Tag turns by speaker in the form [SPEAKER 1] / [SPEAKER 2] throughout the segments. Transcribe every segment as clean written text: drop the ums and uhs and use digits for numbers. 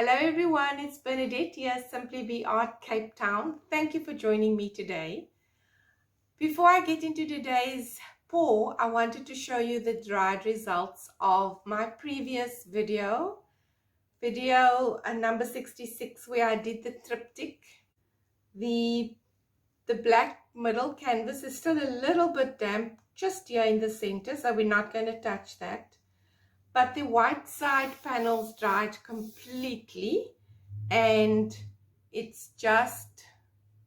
[SPEAKER 1] Hello everyone, it's Bernadette here, simplybart Cape Town. Thank you for joining me today. Before I get into today's pour, I wanted to show you the dried results of my previous video number 66, where I did the triptych. The black middle canvas is still a little bit damp just here in the center, so we're not going to touch that. But the white side panels dried completely and it's just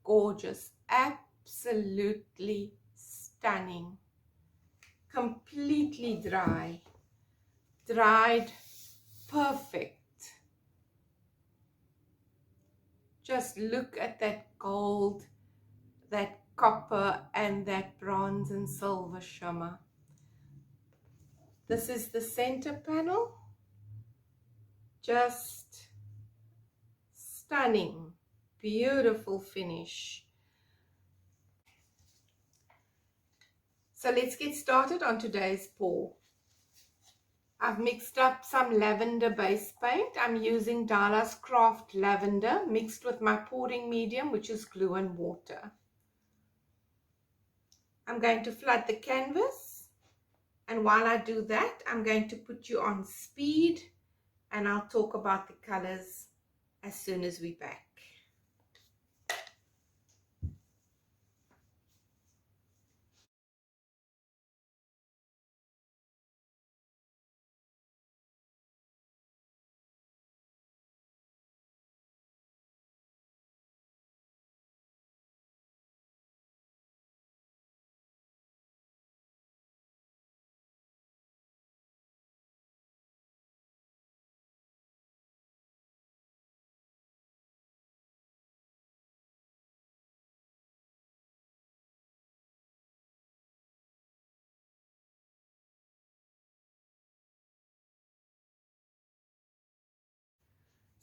[SPEAKER 1] gorgeous, absolutely stunning. Completely dried perfect. Just look at that gold, that copper and that bronze and silver shimmer. This is the center panel, just stunning, beautiful finish. So let's get started on today's pour. I've mixed up some lavender base paint. I'm using DALA's Craft Lavender mixed with my pouring medium, which is glue and water. I'm going to flood the canvas, and while I do that, I'm going to put you on speed and I'll talk about the colors as soon as we're back.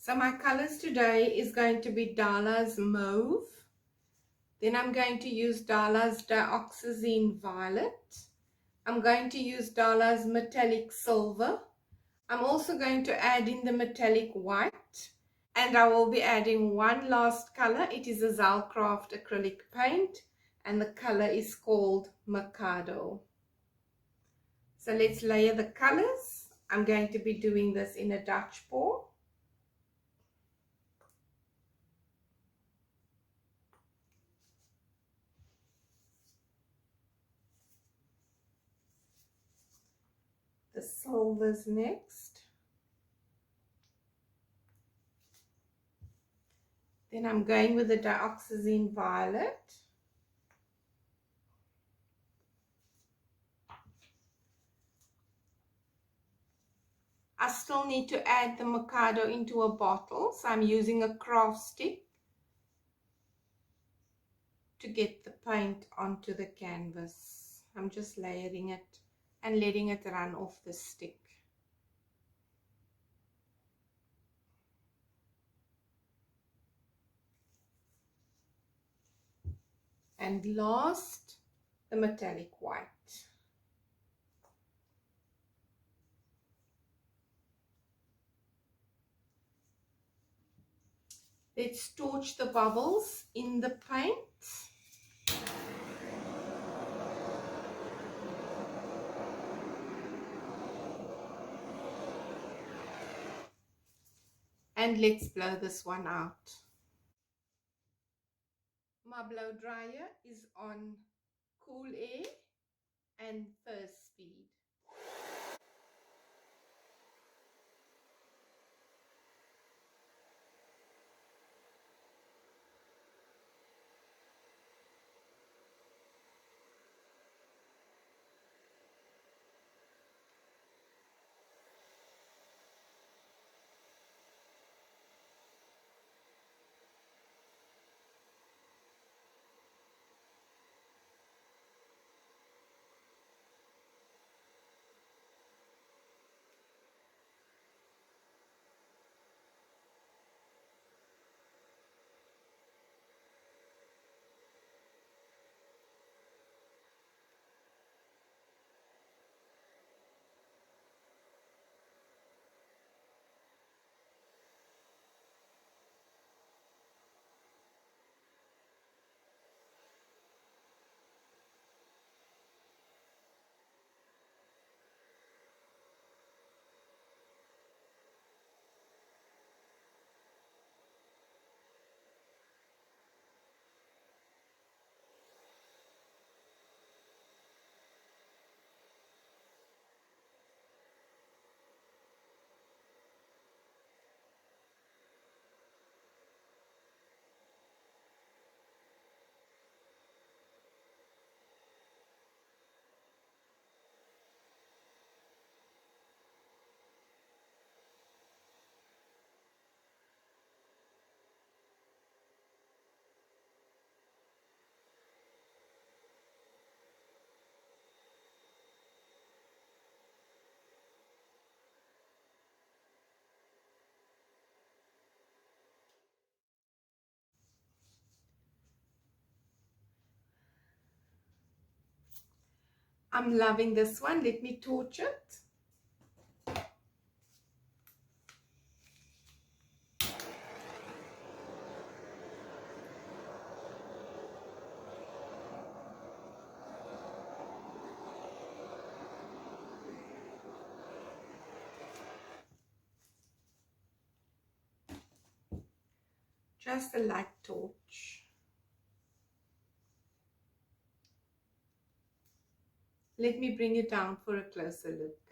[SPEAKER 1] So my colors today is going to be DALA's Mauve. Then I'm going to use DALA's Dioxazine Violet. I'm going to use DALA's Metallic Silver. I'm also going to add in the Metallic White. And I will be adding one last color. It is a Zelcraft Acrylic Paint. And the color is called MEKADO. So let's layer the colors. I'm going to be doing this in a Dutch pour. The silvers next. Then I'm going with the Dioxazine Violet. I still need to add the MEKADO into a bottle, so I'm using a craft stick to get the paint onto the canvas. I'm just layering it and letting it run off the stick. And last, the metallic white. Let's torch the bubbles in the paint. And let's blow this one out. My blow dryer is on cool air and first speed. I'm loving this one. Let me torch it. Just a light torch. Let me bring it down for a closer look.